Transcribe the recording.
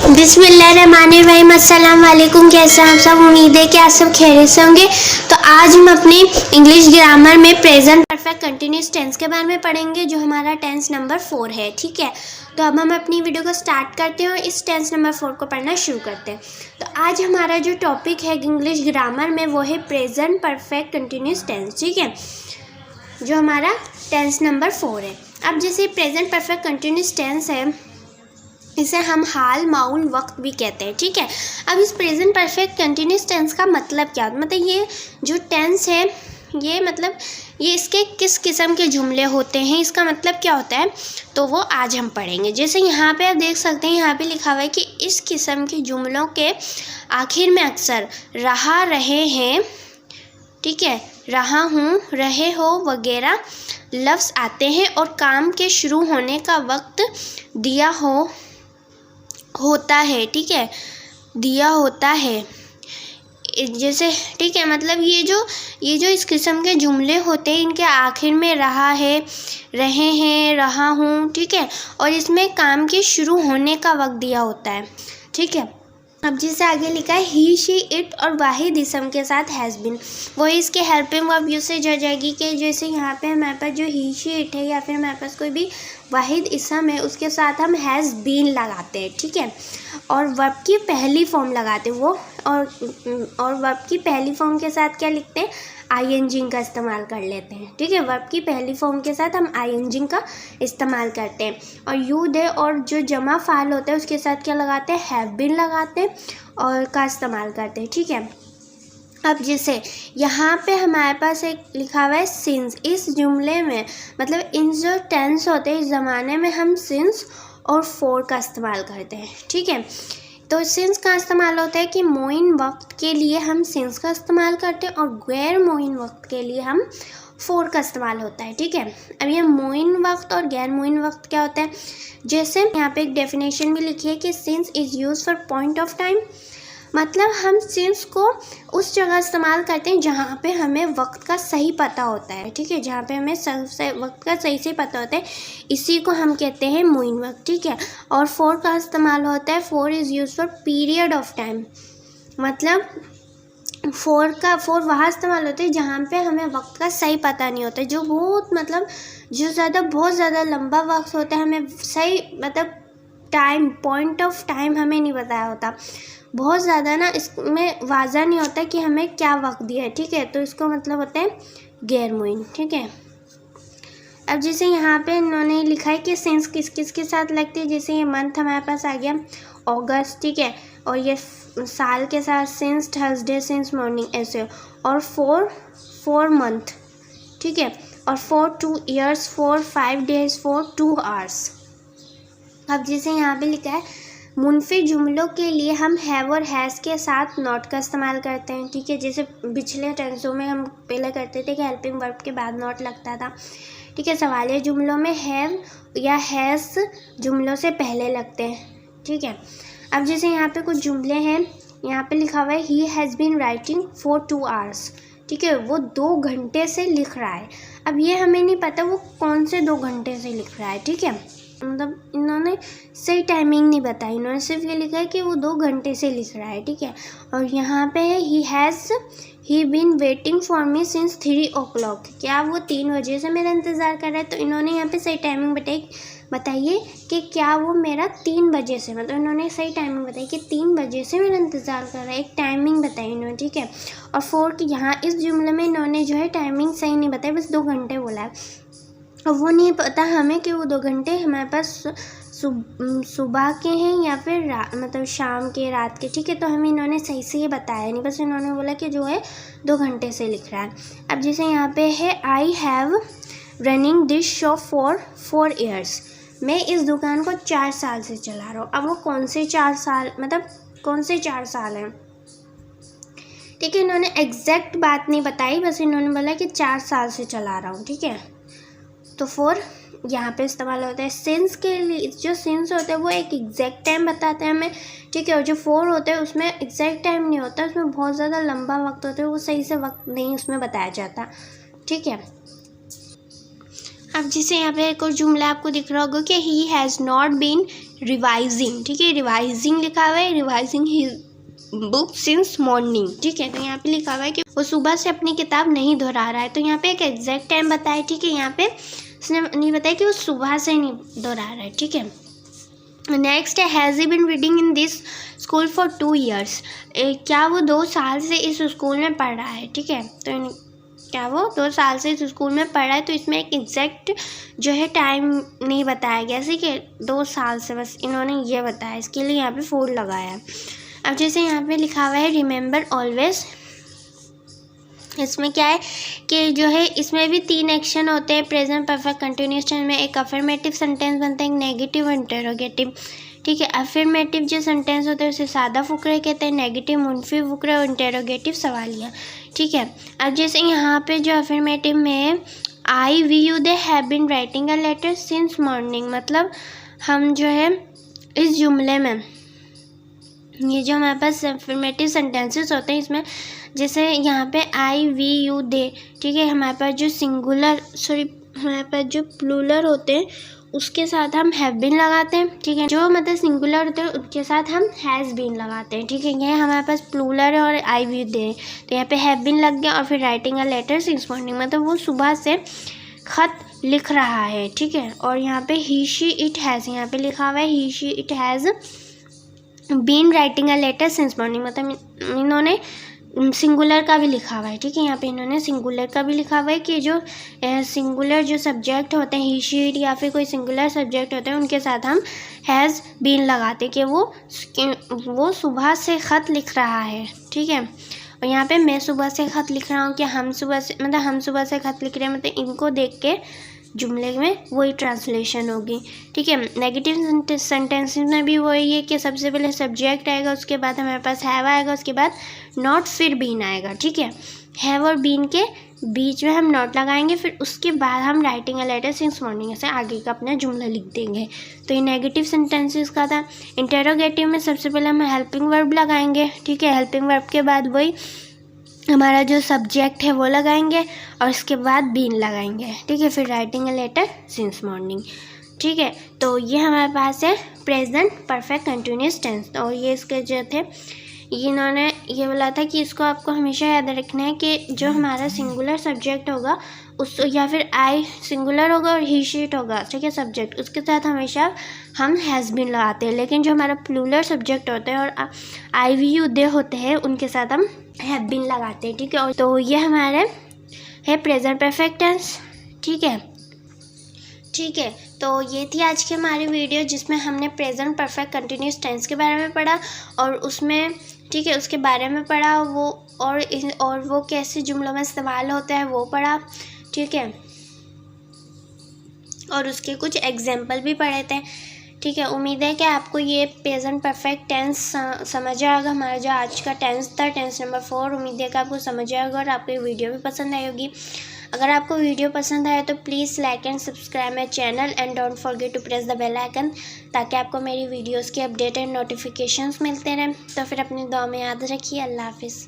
बिस्मिल्लाहिर्रहमानिर्रहीम। अस्सलाम वालेकुम। कैसे हैं आप सब? उम्मीद है कि आप सब खैरियत से होंगे। तो आज हम अपनी इंग्लिश ग्रामर में प्रेजेंट परफेक्ट कंटिन्यूस टेंस के बारे में पढ़ेंगे, जो हमारा टेंस नंबर 4 है। ठीक है, तो अब हम अपनी वीडियो को स्टार्ट करते हैं और इस टेंस नंबर 4 को पढ़ना शुरू करते हैं। तो आज हमारा जो टॉपिक है इंग्लिश ग्रामर में वो है प्रेजेंट परफेक्ट कंटिन्यूस टेंस। ठीक है, जो हमारा टेंस नंबर 4 है। अब जैसे प्रेजेंट परफेक्ट कंटिन्यूस टेंस है, इसे हम हाल, माउल, वक्त भी कहते हैं। ठीक है, अब इस प्रेजेंट परफेक्ट कंटिन्यूस टेंस का मतलब क्या होता है, मतलब ये जो टेंस है ये मतलब ये इसके किस किस्म के जुमले होते हैं, इसका मतलब क्या होता है, तो वो आज हम पढ़ेंगे। जैसे यहाँ पे आप देख सकते हैं, यहाँ पे लिखा हुआ है कि इस किस्म के जुमलों के आखिर में अक्सर रहा, रहे हैं, ठीक है, रहा हूँ, रहे हो वगैरह लफ्ज़ आते हैं और काम के शुरू होने का वक्त दिया होता है। ठीक है, दिया होता है जैसे। ठीक है, मतलब ये जो इस किस्म के जुमले होते हैं, इनके आखिर में रहा है, रहे हैं, रहा हूँ, ठीक है, और इसमें काम के शुरू होने का वक्त दिया होता है। ठीक है, अब जिसे आगे लिखा है ही, शी, इट और वाहिद इसम के साथ हैज़ बीन, वही इसके हेल्पिंग वर्ब यूसेज हो जाएगी कि जैसे यहाँ पे हमारे पास जो ही, शी, इट है या फिर हमारे पास कोई भी वाहिद इसम है, उसके साथ हम हैज़ बीन लगाते हैं। ठीक है, और वर्ब की पहली फॉर्म लगाते हैं वो, और वर्ब की पहली फॉर्म के साथ क्या लिखते हैं, आईएनजी का इस्तेमाल कर लेते हैं। ठीक है, वर्ब की पहली फॉर्म के साथ हम आईएनजी का इस्तेमाल करते हैं। और यू दे और जो जमा फाल होता है उसके साथ क्या लगाते हैं, हैव बीन लगाते हैं और का इस्तेमाल करते हैं। ठीक है, अब जैसे यहाँ पे हमारे पास एक लिखा हुआ है सिंस। इस जुमले में मतलब इन जो टेंस होते हैं इस ज़माने में हम सिंस और फॉर का इस्तेमाल करते हैं। ठीक है, तो सिंस का इस्तेमाल होता है कि मोइन वक्त के लिए हम सिंस का इस्तेमाल करते हैं और गैर मोइन वक्त के लिए हम फॉर का इस्तेमाल होता है। ठीक है, अब ये मोइन वक्त और गैर मोइन वक्त क्या होता है, जैसे यहाँ पे एक डेफिनेशन भी लिखी है कि since is use for point of time, मतलब हम सिंस को उस जगह इस्तेमाल करते हैं जहाँ पे हमें वक्त का सही पता होता है। ठीक है, जहाँ पे हमें वक्त का सही से पता होता है, इसी को हम कहते हैं मोइन वक्त। ठीक है, और फॉर का इस्तेमाल होता है, for is use for period of time, मतलब फॉर वहाँ इस्तेमाल होते हैं जहाँ पे हमें वक्त का सही पता नहीं होता, जो बहुत मतलब बहुत ज़्यादा लंबा वक्त होता है, हमें सही मतलब टाइम, पॉइंट ऑफ टाइम हमें नहीं बताया होता, बहुत ज़्यादा ना इसमें वाज़ा नहीं होता कि हमें क्या वक्त दिया है। ठीक है, तो इसको मतलब होता है गैर मोइन। ठीक है, अब जैसे यहाँ पे इन्होंने लिखा है कि सिंस किस किस के साथ लगती है, जैसे ये मंथ हमारे पास आ गया अगस्त। ठीक है, और ये साल के साथ सिंस थर्सडे, सिंस मॉर्निंग, ऐसे। और फोर मंथ, ठीक है, और 4 2 ईयर्स, 4 5 डेज, 4 2 आवर्स। अब जैसे यहाँ पे लिखा है मुनफी जुमलों के लिए हम हैव और हैज़ के साथ नॉट का इस्तेमाल करते हैं। ठीक है, जैसे पिछले टेंसों में हम पहले करते थे कि हेल्पिंग वर्ब के बाद नॉट लगता था। ठीक है, सवालिया जुमलों में हैव या हैज़ जुमलों से पहले लगते हैं। ठीक है, अब जैसे यहाँ पे कुछ जुमले हैं, यहाँ पे लिखा हुआ है he has been writing for 2 hours. ठीक है, वो 2 घंटे से लिख रहा है। अब ये हमें नहीं पता वो कौन से 2 घंटे से लिख रहा है। ठीक है, मतलब इन्होंने सही टाइमिंग नहीं बताई, इन्होंने सिर्फ ये लिखा है कि वो 2 घंटे से लिख रहा है। ठीक है, और यहाँ पे है he been waiting for me since 3 o'clock, क्या वो 3 बजे से मेरा इंतज़ार कर रहा है। तो इन्होंने यहाँ पे सही टाइमिंग बताइए कि क्या वो मेरा 3 बजे से, मतलब इन्होंने सही टाइमिंग बताई कि 3 बजे से मेरा इंतज़ार कर रहा है, एक टाइमिंग बताई इन्होंने। ठीक है, और 4 की यहाँ इस जुमले में इन्होंने जो है टाइमिंग सही नहीं बताई, बस 2 घंटे बोला है। और वो नहीं पता हमें कि वो 2 घंटे हमारे पास सुबह के हैं या फिर मतलब शाम के, रात के। ठीक है, तो हमें इन्होंने सही से ये बताया नहीं, बस इन्होंने बोला कि जो है 2 घंटे से लिख रहा है। अब जैसे यहाँ पे है I have running this shop for 4 years, मैं इस दुकान को 4 साल से चला रहा हूँ। अब वो कौन से 4 साल, मतलब कौन से 4 साल हैं। ठीक है, इन्होंने एग्जैक्ट बात नहीं बताई, बस इन्होंने बोला कि 4 साल से चला रहा हूँ। ठीक है, तो 4 यहाँ पे इस्तेमाल होता है। सिंस के लिए जो सिंस होता है वो एक एग्जैक्ट टाइम बताते हैं हमें। ठीक है, और जो 4 होता है उसमें एग्जैक्ट टाइम नहीं होता, उसमें बहुत ज़्यादा लंबा वक्त होता है, वो सही से वक्त नहीं उसमें बताया जाता। ठीक है, अब जैसे यहाँ पे एक और जुमला आपको दिख रहा होगा कि he has not been revising, ठीक है, रिवाइजिंग लिखा हुआ है, revising his book since morning, ठीक है। तो यहाँ पे लिखा हुआ है कि वो सुबह से अपनी किताब नहीं दोहरा रहा है। तो यहाँ पे एक एग्जैक्ट टाइम बताया, ठीक है, यहाँ पे उसने नहीं बताया कि वो सुबह से नहीं दोहरा रहा है, ठीक है। नेक्स्ट है has he been reading in this school for 2 years, क्या वो 2 साल से इस स्कूल में पढ़ रहा है, ठीक है। तो क्या वो 2 साल से इस स्कूल में पढ़ रहा है, तो इसमें एक एग्जैक्ट जो है टाइम नहीं बताया गया, ठीक है, 2 साल से बस इन्होंने ये बताया, इसके लिए यहाँ पे 4 लगाया है। अब जैसे यहाँ पे लिखा हुआ है रिमेंबर ऑलवेज, इसमें क्या है कि जो है इसमें भी 3 एक्शन होते हैं प्रेजेंट परफेक्ट कंटिन्यूअस टेंस में। एक अफर्मेटिव सेंटेंस बनता है, एक नेगेटिव और इंटरोगेटिव, ठीक है। अफर्मेटिव जो सेंटेंस होते हैं उसे सादा फुकरे कहते हैं, नेगेटिव मुनफी फुकरे और इंटरोगेटिव सवालिया, ठीक है। अब जैसे यहाँ पे जो अफर्मेटिव में I we you they have been writing a letter since morning, मतलब हम जो है इस जुमले में ये जो हमारे पास अफर्मेटिव सेंटेंसेस होते हैं इसमें जैसे यहाँ पे आई वी यू दे, ठीक है, हमारे पास जो हमारे पास जो प्लूरल होते हैं उसके साथ हम हैव बीन लगाते हैं, ठीक है। जो मतलब सिंगुलर होते हैं उनके साथ हम हैज़ बीन लगाते हैं, ठीक है। ये हमारे पास प्लूरल है और आई वी दे, तो यहाँ पे हैव बीन लग गया और फिर writing a letter since morning, मतलब वो सुबह से खत लिख रहा है, ठीक है। और यहाँ पे ही शी इट हैज़, यहाँ पे लिखा हुआ है he she it has been writing a letter since morning, मतलब इन्होंने सिंगुलर का भी लिखा हुआ है, ठीक है। यहाँ पे इन्होंने सिंगुलर का भी लिखा हुआ है कि जो सिंगुलर जो सब्जेक्ट होते हैं ही शी इट या फिर कोई सिंगुलर सब्जेक्ट होते हैं उनके साथ हम हैज़ बीन लगाते कि वो सुबह से ख़त लिख रहा है, ठीक है। और यहाँ पे मैं सुबह से ख़त लिख रहा हूँ कि हम सुबह से ख़त लिख रहे हैं, मतलब इनको देख के जुमले में वही ट्रांसलेशन होगी, ठीक है। नेगेटिव सेंटेंसेस में भी वही है कि सबसे पहले सब्जेक्ट आएगा, उसके बाद हमारे पास हैव आएगा, उसके बाद नॉट, फिर बीन आएगा, ठीक है। हैव और बीन के बीच में हम नॉट लगाएंगे, फिर उसके बाद हम writing a letter since morning से आगे का अपना जुमला लिख देंगे। तो ये नेगेटिव सेंटेंसेस का था। इंटरोगेटिव में सबसे पहले हम हेल्पिंग वर्ब लगाएंगे, ठीक है। हेल्पिंग वर्ब के बाद वही हमारा जो सब्जेक्ट है वो लगाएंगे और उसके बाद बीन लगाएंगे, ठीक है। फिर writing a letter since morning, ठीक है। तो ये हमारे पास है प्रेजेंट परफेक्ट कंटिन्यूअस टेंस। और ये इसके जो थे इन्होंने ये बोला था कि इसको आपको हमेशा याद रखना है कि जो हमारा सिंगुलर सब्जेक्ट होगा उस या फिर आई सिंगुलर होगा और ही शी इट होगा, ठीक है, सब्जेक्ट, उसके साथ हमेशा हम हैज़ बीन लगाते हैं। लेकिन जो हमारा प्लूरल सब्जेक्ट होते हैं और आई वी यू दे होते हैं उनके साथ हम हैव बीन लगाते हैं, ठीक है। और तो ये हमारे है प्रेजेंट परफेक्ट टेंस, ठीक है, ठीक है। तो ये थी आज की हमारी वीडियो जिसमें हमने प्रेजेंट परफेक्ट कंटिन्यूअस टेंस के बारे में पढ़ा और उसमें, ठीक है, उसके बारे में पढ़ा वो और वो कैसे जुमलों में इस्तेमाल होता है वो पढ़ा, ठीक है। और उसके कुछ एग्जाम्पल भी पढ़े थे, ठीक है। उम्मीद है कि आपको ये प्रेजेंट परफेक्ट टेंस समझ आएगा। हमारा जो आज का टेंस था, टेंस नंबर 4, उम्मीद है कि आपको समझ आएगा और आपको ये वीडियो भी पसंद आई होगी। अगर आपको वीडियो पसंद आए तो please like and subscribe my channel and don't forget to press the bell icon, ताकि आपको मेरी वीडियोज़ के अपडेट एंड नोटिफिकेशंस मिलते रहें। तो फिर अपनी दुआ में याद रखिए। अल्लाह हाफिज़।